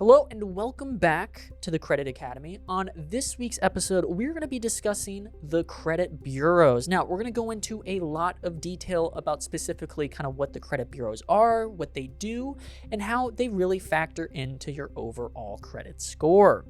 Hello and welcome back to the Credit Academy. On this week's episode, we're going to be discussing the credit bureaus. Now, we're going to go into a lot of detail about specifically kind of what the credit bureaus are, what they do, and how they really factor into your overall credit score.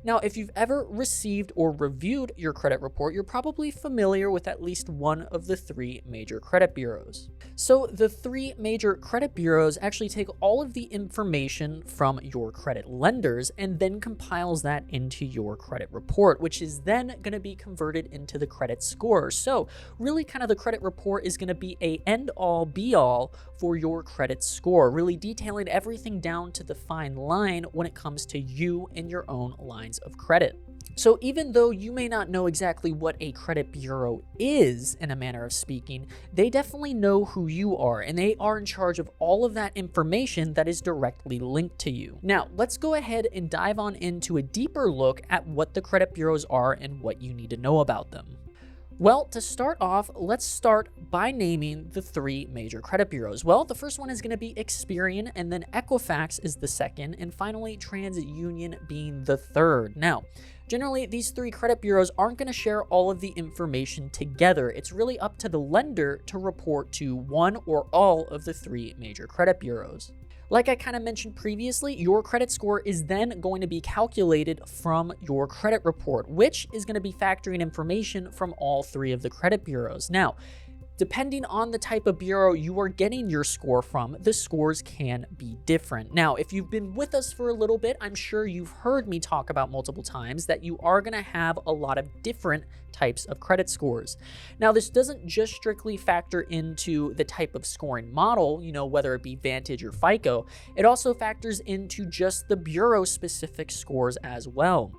Now, if you've ever received or reviewed your credit report, you're probably familiar with at least one of the three major credit bureaus. So the three major credit bureaus actually take all of the information from your credit lenders and then compiles that into your credit report, which is then going to be converted into the credit score. So really kind of the credit report is going to be a end-all be-all for your credit score, really detailing everything down to the fine line when it comes to you and your own lines of credit. So even though you may not know exactly what a credit bureau is, in a manner of speaking, they definitely know who you are, and they are in charge of all of that information that is directly linked to you. Now, let's go ahead and dive on into a deeper look at what the credit bureaus are and what you need to know about them. Well, to start off, let's start by naming the three major credit bureaus. Well, the first one is going to be Experian, and then Equifax is the second, and finally TransUnion being the third. Now, generally, these three credit bureaus aren't going to share all of the information together. It's really up to the lender to report to one or all of the three major credit bureaus. Like I kind of mentioned previously, your credit score is then going to be calculated from your credit report, which is going to be factoring information from all three of the credit bureaus. Now, depending on the type of bureau you are getting your score from, the scores can be different. Now, if you've been with us for a little bit, I'm sure you've heard me talk about multiple times that you are going to have a lot of different types of credit scores. Now, this doesn't just strictly factor into the type of scoring model, whether it be Vantage or FICO. It also factors into just the bureau-specific scores as well.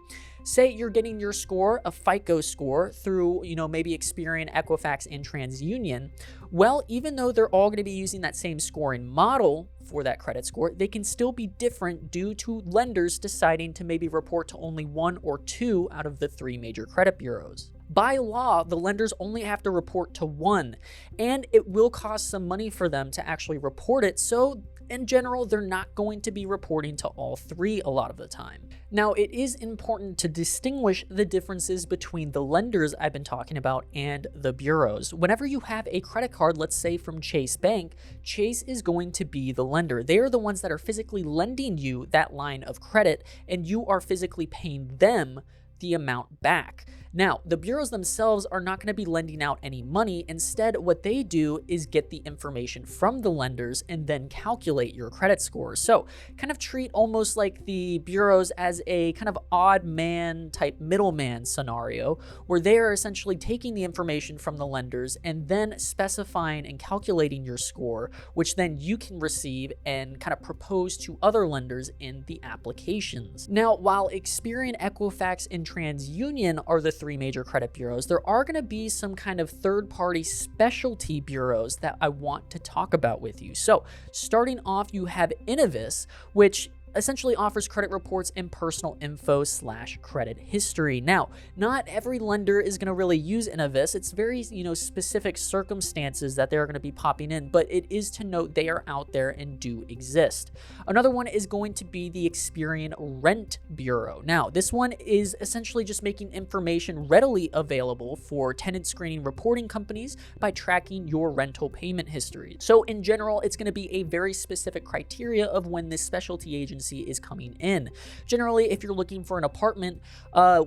Say you're getting your score, a FICO score, through, maybe Experian, Equifax, and TransUnion. Well, even though they're all going to be using that same scoring model for that credit score, they can still be different due to lenders deciding to maybe report to only one or two out of the three major credit bureaus. By law, the lenders only have to report to one, and it will cost some money for them to actually report it, so in general, they're not going to be reporting to all three a lot of the time. Now, it is important to distinguish the differences between the lenders I've been talking about and the bureaus. Whenever you have a credit card, let's say from Chase Bank, Chase is going to be the lender. They are the ones that are physically lending you that line of credit, and you are physically paying them the amount back. Now, the bureaus themselves are not going to be lending out any money. Instead, what they do is get the information from the lenders and then calculate your credit score. So kind of treat almost like the bureaus as a kind of odd man type middleman scenario where they are essentially taking the information from the lenders and then specifying and calculating your score, which then you can receive and kind of propose to other lenders in the applications. Now, while Experian, Equifax, and TransUnion are the three major credit bureaus, there are going to be some kind of third-party specialty bureaus that I want to talk about with you. So starting off, you have Innovis, which essentially offers credit reports and personal info / credit history. Now, not every lender is going to really use Innovis. It's very, specific circumstances that they're going to be popping in, but it is to note they are out there and do exist. Another one is going to be the Experian Rent Bureau. Now, this one is essentially just making information readily available for tenant screening reporting companies by tracking your rental payment history. So in general, it's going to be a very specific criteria of when this specialty agency is coming in. Generally, if you're looking for an apartment,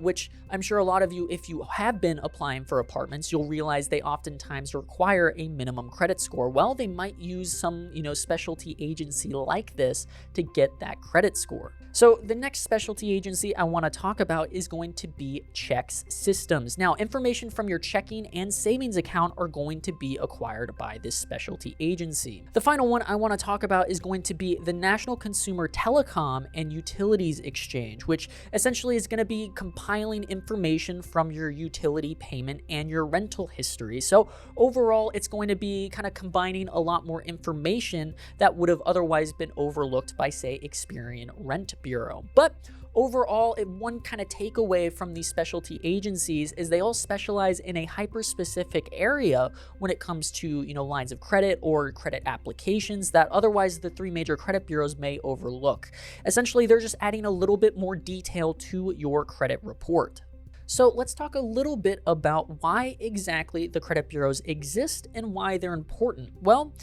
which I'm sure a lot of you, if you have been applying for apartments, you'll realize they oftentimes require a minimum credit score. Well, they might use some, specialty agency like this to get that credit score. So the next specialty agency I want to talk about is going to be Chex Systems. Now, information from your checking and savings account are going to be acquired by this specialty agency. The final one I want to talk about is going to be the National Consumer Telecom and Utilities Exchange, which essentially is going to be compiling information from your utility payment and your rental history. So overall, it's going to be kind of combining a lot more information that would have otherwise been overlooked by, say, Experian Rent Bureau. But overall, one kind of takeaway from these specialty agencies is they all specialize in a hyper-specific area when it comes to, lines of credit or credit applications that otherwise the three major credit bureaus may overlook. Essentially, they're just adding a little bit more detail to your credit report. So let's talk a little bit about why exactly the credit bureaus exist and why they're important. Well,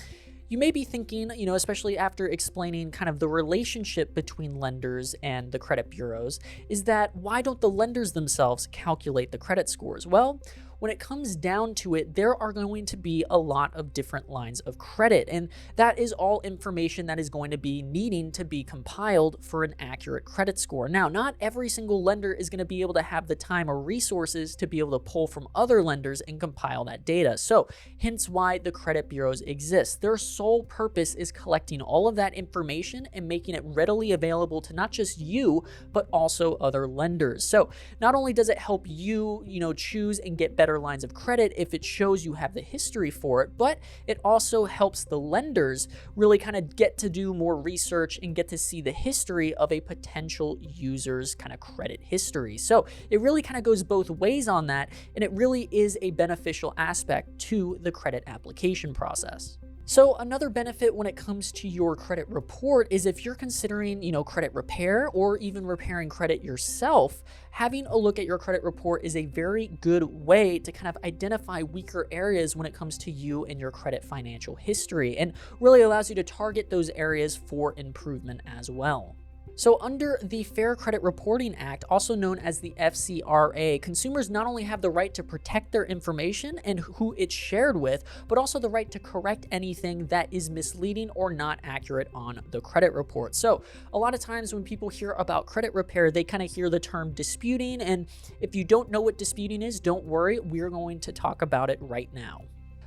you may be thinking, especially after explaining kind of the relationship between lenders and the credit bureaus, is that why don't the lenders themselves calculate the credit scores? Well, when it comes down to it, there are going to be a lot of different lines of credit, and that is all information that is going to be needing to be compiled for an accurate credit score. Now, not every single lender is going to be able to have the time or resources to be able to pull from other lenders and compile that data. So, hence why the credit bureaus exist. Their sole purpose is collecting all of that information and making it readily available to not just you, but also other lenders. So, not only does it help you, choose and get better lines of credit if it shows you have the history for it, but it also helps the lenders really kind of get to do more research and get to see the history of a potential user's kind of credit history. So it really kind of goes both ways on that, and it really is a beneficial aspect to the credit application process. So another benefit when it comes to your credit report is if you're considering, credit repair or even repairing credit yourself, having a look at your credit report is a very good way to kind of identify weaker areas when it comes to you and your credit financial history, and really allows you to target those areas for improvement as well. So under the Fair Credit Reporting Act, also known as the FCRA, consumers not only have the right to protect their information and who it's shared with, but also the right to correct anything that is misleading or not accurate on the credit report. So a lot of times when people hear about credit repair, they kind of hear the term disputing. And if you don't know what disputing is, don't worry, we're going to talk about it right now.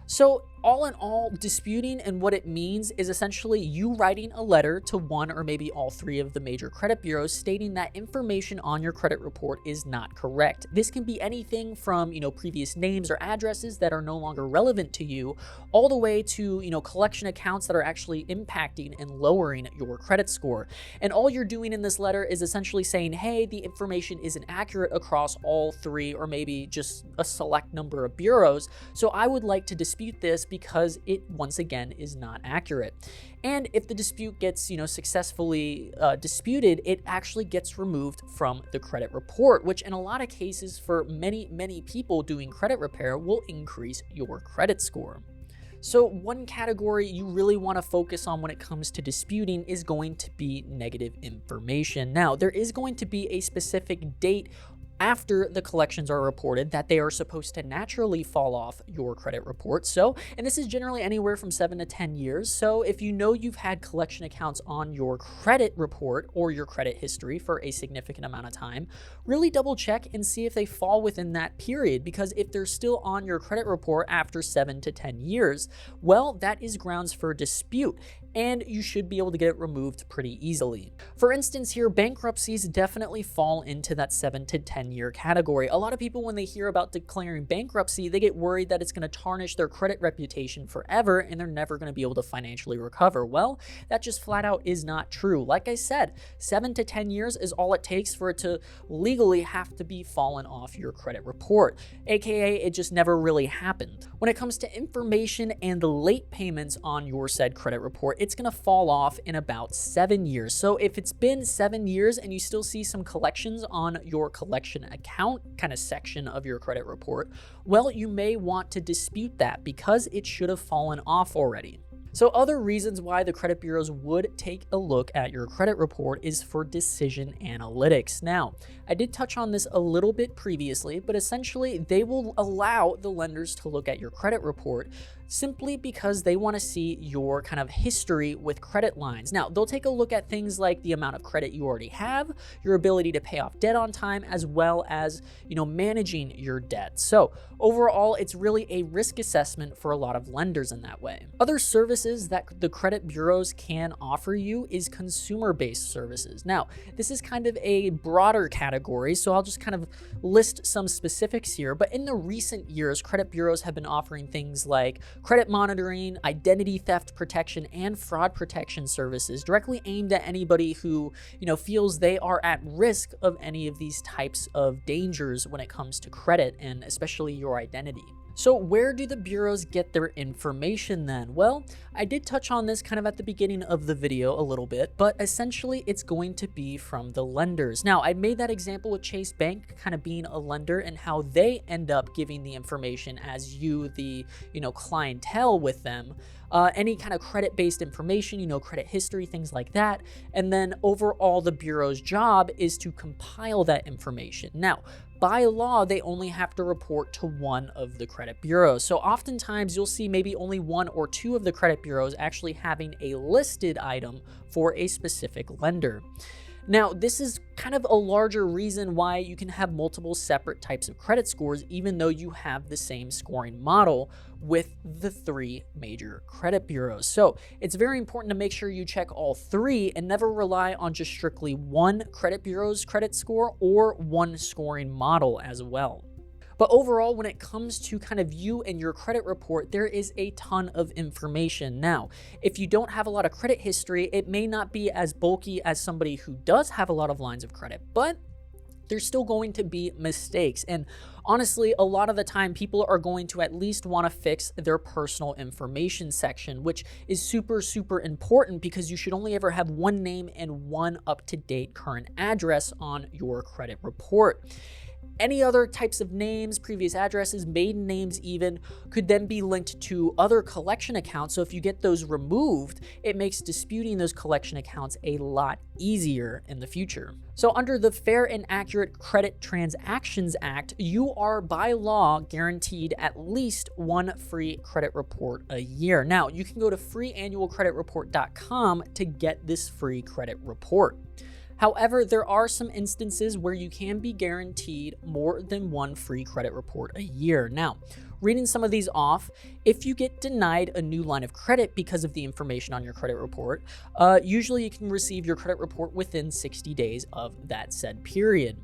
So all in all, disputing and what it means is essentially you writing a letter to one or maybe all three of the major credit bureaus stating that information on your credit report is not correct. This can be anything from, previous names or addresses that are no longer relevant to you, all the way to, collection accounts that are actually impacting and lowering your credit score. And all you're doing in this letter is essentially saying, hey, the information isn't accurate across all three or maybe just a select number of bureaus. So I would like to dispute this because it, once again, is not accurate. And if the dispute gets, successfully disputed, it actually gets removed from the credit report, which in a lot of cases for many, many people doing credit repair will increase your credit score. So one category you really want to focus on when it comes to disputing is going to be negative information. Now, there is going to be a specific date after the collections are reported that they are supposed to naturally fall off your credit report. So, and this is generally anywhere from 7 to 10 years. So if you know you've had collection accounts on your credit report or your credit history for a significant amount of time, really double check and see if they fall within that period, because if they're still on your credit report after 7 to 10 years, well, that is grounds for dispute, and you should be able to get it removed pretty easily. For instance here, bankruptcies definitely fall into that 7 to 10 year category. A lot of people, when they hear about declaring bankruptcy, they get worried that it's going to tarnish their credit reputation forever and they're never going to be able to financially recover. Well, that just flat out is not true. Like I said, 7 to 10 years is all it takes for it to legally have to be fallen off your credit report, aka it just never really happened. When it comes to information and the late payments on your said credit report, it's going to fall off in about 7 years. So if it's been 7 years and you still see some collections on your collection account kind of section of your credit report, well, you may want to dispute that because it should have fallen off already. So other reasons why the credit bureaus would take a look at your credit report is for decision analytics. Now, I did touch on this a little bit previously, but essentially they will allow the lenders to look at your credit report simply because they want to see your kind of history with credit lines. Now, they'll take a look at things like the amount of credit you already have, your ability to pay off debt on time, as well as, managing your debt. So overall, it's really a risk assessment for a lot of lenders in that way. Other services that the credit bureaus can offer you is consumer-based services. Now, this is kind of a broader category, so I'll just kind of list some specifics here, but in the recent years, credit bureaus have been offering things like credit monitoring, identity theft protection, and fraud protection services directly aimed at anybody who, feels they are at risk of any of these types of dangers when it comes to credit and especially your identity. So where do the bureaus get their information then? Well, I did touch on this kind of at the beginning of the video a little bit, but essentially it's going to be from the lenders. Now, I made that example with Chase Bank kind of being a lender and how they end up giving the information as you, the, clientele with them. Any kind of credit-based information, credit history, things like that. And then overall, the bureau's job is to compile that information. Now, by law, they only have to report to one of the credit bureaus. So oftentimes you'll see maybe only one or two of the credit bureaus actually having a listed item for a specific lender. Now, this is kind of a larger reason why you can have multiple separate types of credit scores, even though you have the same scoring model with the three major credit bureaus. So it's very important to make sure you check all three and never rely on just strictly one credit bureau's credit score or one scoring model as well. But overall, when it comes to kind of you and your credit report, there is a ton of information. Now, if you don't have a lot of credit history, it may not be as bulky as somebody who does have a lot of lines of credit, but there's still going to be mistakes. And honestly, a lot of the time, people are going to at least want to fix their personal information section, which is super, super important because you should only ever have one name and one up-to-date current address on your credit report. Any other types of names, previous addresses, maiden names even, could then be linked to other collection accounts. So if you get those removed, it makes disputing those collection accounts a lot easier in the future. So under the Fair and Accurate Credit Transactions Act, you are by law guaranteed at least one free credit report a year. Now, you can go to freeannualcreditreport.com to get this free credit report. However, there are some instances where you can be guaranteed more than one free credit report a year. Now, reading some of these off, if you get denied a new line of credit because of the information on your credit report, usually you can receive your credit report within 60 days of that said period.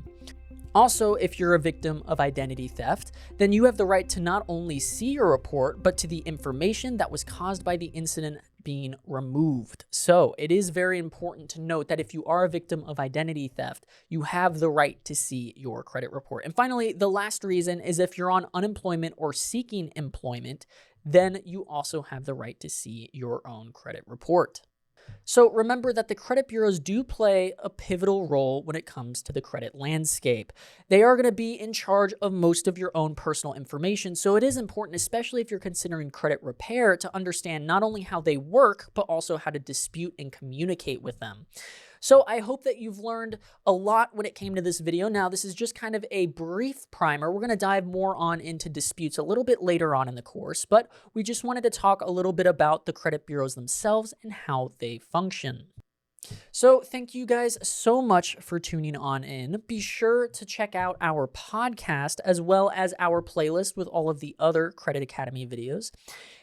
Also, if you're a victim of identity theft, then you have the right to not only see your report, but to the information that was caused by the incident being removed. So it is very important to note that if you are a victim of identity theft, you have the right to see your credit report. And finally, the last reason is if you're on unemployment or seeking employment, then you also have the right to see your own credit report. So remember that the credit bureaus do play a pivotal role when it comes to the credit landscape. They are going to be in charge of most of your own personal information, so it is important, especially if you're considering credit repair, to understand not only how they work, but also how to dispute and communicate with them. So I hope that you've learned a lot when it came to this video. Now, this is just kind of a brief primer. We're going to dive more on into disputes a little bit later on in the course, but we just wanted to talk a little bit about the credit bureaus themselves and how they function. So thank you guys so much for tuning on in. Be sure to check out our podcast as well as our playlist with all of the other Credit Academy videos.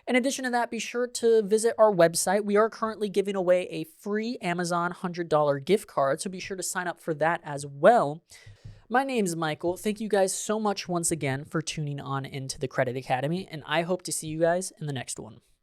In addition to that, be sure to visit our website. We are currently giving away a free Amazon $100 gift card, so be sure to sign up for that as well. My name's Michael. Thank you guys so much once again for tuning on into the Credit Academy, and I hope to see you guys in the next one.